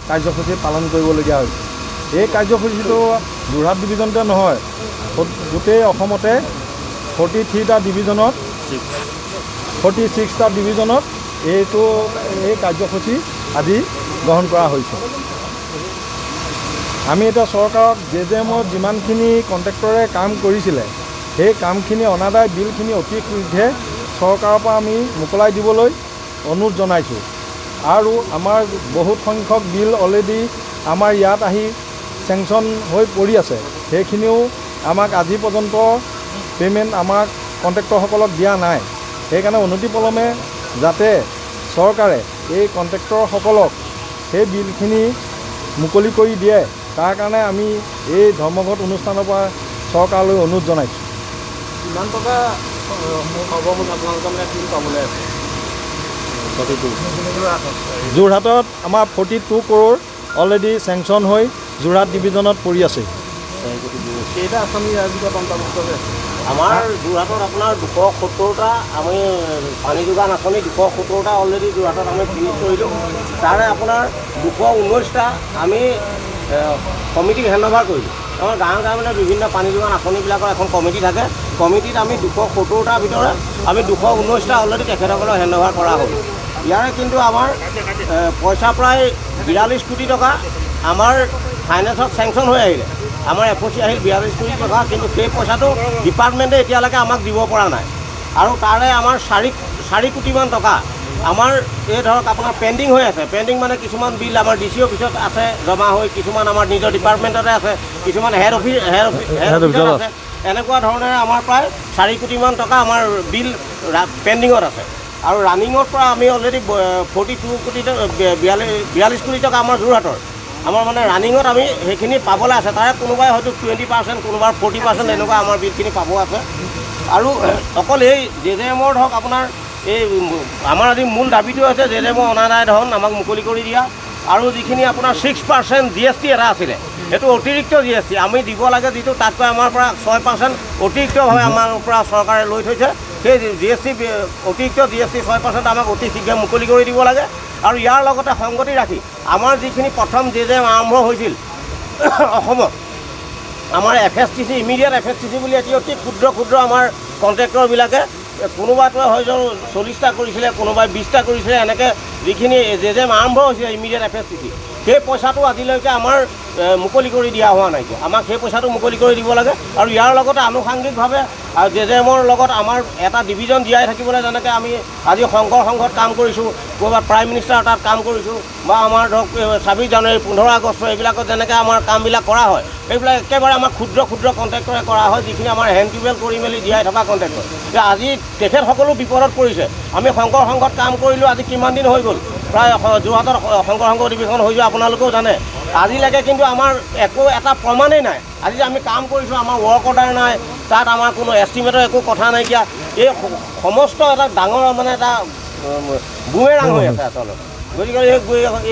কাৰ্যসূচী পালন কৰিবলগীয়া হৈছে। এই কাৰ্যসূচীটো যোৰহাট ডিভিজনতে নহয়, গোটেই অসমতে 43টা ডিভিজনত 46টা ডিভিজনত এই কাৰ্যসূচী আজি গ্ৰহণ কৰা হৈছে। আমি এতিয়া চৰকাৰক জেজেএমত যিমানখিনি কণ্ট্ৰেক্টৰে কাম কৰিছিলে সেই কামখিনি অনাদায় বিলখিনি অতি শীঘ্ৰে চৰকাৰৰ পৰা আমি মোকলাই দিবলৈ অনুৰোধ জনাইছোঁ। আৰু আমাৰ বহুত সংখ্যক বিল অলৰেডি আমাৰ ইয়াত আহি চেংচন হৈ পৰি আছে, সেইখিনিও আমাক আজি পৰ্যন্ত পে'মেণ্ট আমাক কণ্ট্ৰেক্টৰসকলক দিয়া নাই। সেইকাৰণে অনতিপলমে যাতে চৰকাৰে এই কণ্ট্ৰেক্টৰসকলক সেই বিলখিনি মুকলি কৰি দিয়ে, তাৰ কাৰণে আমি এই ধৰ্মঘট অনুষ্ঠানৰ পৰা চৰকাৰলৈ অনুৰোধ জনাইছোঁ। কিমান টকা আপোনালোকে বিল পাবলৈ আছে? যোৰহাটত আমাৰ 42 কৰোৰ অলৰেডি চেংচন হৈ যোৰহাট ডিভিজনত পৰি আছে। কেইটা আঁচনি ইয়াৰ ভিতৰত অন্তৰ্ভুক্ত হৈ আছে? আমাৰ যোৰহাটত আপোনাৰ 270টা আমি পানী যোগান আঁচনি 270টা অলৰেডি যোৰহাটত আমি ফিনিছ কৰিলোঁ। তাৰে আপোনাৰ 219টা আমি কমিটিক হেণ্ডঅভাৰ কৰিলোঁ। আমাৰ গাঁৱে গাঁৱে মানে বিভিন্ন পানী যোগান আঁচনিবিলাকৰ এখন কমিটি থাকে। কমিটিত আমি 270টাৰ ভিতৰত আমি 219টা অলৰেডি তেখেতসকলক হেণ্ডঅভাৰ কৰা হ'ল। ইয়াৰে কিন্তু আমাৰ পইচা প্ৰায় 42 কোটি টকা আমাৰ ফাইনেন্সত চেংচন হৈ আহিলে। আমাৰ এফঅ'চি আহিল 42 কোটি টকা, কিন্তু সেই পইচাটো ডিপাৰ্টমেণ্টে এতিয়ালৈকে আমাক দিব পৰা নাই। আৰু তাৰে আমাৰ 4 কোটিমান টকা আমাৰ এই ধৰক আপোনাৰ পেণ্ডিং হৈ আছে। পেণ্ডিং মানে কিছুমান বিল আমাৰ ডিচি অফিচত আছে জমা হৈ, কিছুমান আমাৰ নিজৰ ডিপাৰ্টমেণ্টতে আছে, কিছুমান হেড অফিচত আছে। এনেকুৱা ধৰণে আমাৰ প্ৰায় 4 কোটিমান টকা আমাৰ বিল পেণ্ডিঙত আছে। আৰু ৰানিঙৰ পৰা আমি অলৰেডি 42 কোটি 42 কোটি টকা আমাৰ যোৰহাটৰ আমাৰ মানে ৰানিঙত আমি সেইখিনি পাবলৈ আছে। তাৰে কোনোবাই হয়তো 20%, কোনোবাই 40% এনেকুৱা আমাৰ বিলখিনি পাব আছে। আৰু অকল এই জেজেএমৰ ধৰক আপোনাৰ এই আমাৰ আজি মূল দাবীটো হৈছে জেজেএমৰ অনাদায় ধন আমাক মুকলি কৰি দিয়া। আৰু যিখিনি আপোনাৰ 6% GST এটা আছিলে, সেইটো অতিৰিক্ত GST আমি দিব লাগে, যিটো তাতকৈ আমাৰ পৰা 6% অতিৰিক্তভাৱে আমাৰ পৰা চৰকাৰে লৈ থৈছে। সেই GST অতিৰিক্ত GST 6% আমাক অতি শীঘ্ৰে মুকলি কৰি দিব লাগে। আৰু ইয়াৰ লগতে সংগতি ৰাখি আমাৰ যিখিনি প্ৰথম জেজেএম আৰম্ভ হৈছিল অসমত, আমাৰ FSTC ইমিডিয়েট FSTC বুলি এটি অতি ক্ষুদ্ৰ আমাৰ কণ্ট্ৰেক্টৰবিলাকে কোনোবাটোৱে হয়তো 40টা কৰিছিলে, কোনোবাই 20টা কৰিছিলে। এনেকৈ যিখিনি জেজেএম আৰম্ভ হৈছিলে ইমিডিয়েট FSTC, সেই পইচাটো আজিলৈকে আমাৰ মুকলি কৰি দিয়া হোৱা নাইকিয়া। আমাক সেই পইচাটো মুকলি কৰি দিব লাগে। আৰু ইয়াৰ লগতে আনুষাংগিকভাৱে জেজেএমৰ লগত আমাৰ এটা ডিভিজন জীয়াই থাকিবলৈ, যেনেকৈ আমি আজি শংকৰ সংঘত কাম কৰিছোঁ, ক'ৰবাত প্ৰাইম মিনিষ্টাৰ তাত কাম কৰিছোঁ, বা আমাৰ ধৰক 26 জানুৱাৰী 15 আগষ্ট এইবিলাকত যেনেকৈ আমাৰ কামবিলাক কৰা হয়, এইবিলাক একেবাৰে আমাৰ ক্ষুদ্ৰ কণ্ট্ৰেক্টৰে কৰা হয়, যিখিনি আমাৰ হেণ্ড টিউবেল কৰি মেলি জীয়াই থকা কণ্ট্ৰেক্টৰ। আজি তেখেতসকলো বিপদত পৰিছে। আমি শংকৰ সংঘত কাম কৰিলোঁ আজি কিমান দিন হৈ গ'ল, প্ৰায় যোৰহাটৰ শংকৰ সংঘ অধিৱেশন হৈ যোৱা আপোনালোকেও জানে। আজিলৈকে কিন্তু আমাৰ একো এটা প্ৰমাণেই নাই। আজি আমি কাম কৰিছোঁ, আমাৰ ৱৰ্ক অৰ্ডাৰ নাই, তাত আমাৰ কোনো এষ্টিমেটৰ একো কথা নাইকিয়া। এই সমস্ত এটা ডাঙৰ মানে এটা বুমেৰাং হৈ আছে আচলতে। গতিকে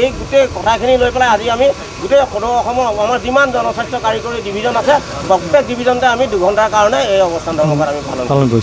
এই গোটেই কথাখিনি লৈ পেলাই আজি আমি গোটেই সদৌ অসমৰ আমাৰ যিমান জনস্বাস্থ্য কাৰিকৰী ডিভিজন আছে, প্ৰত্যেক ডিভিজনতে আমি 2 ঘণ্টাৰ কাৰণে এই অৱস্থান ধৰ্মঘট আমি পালন কৰিছোঁ।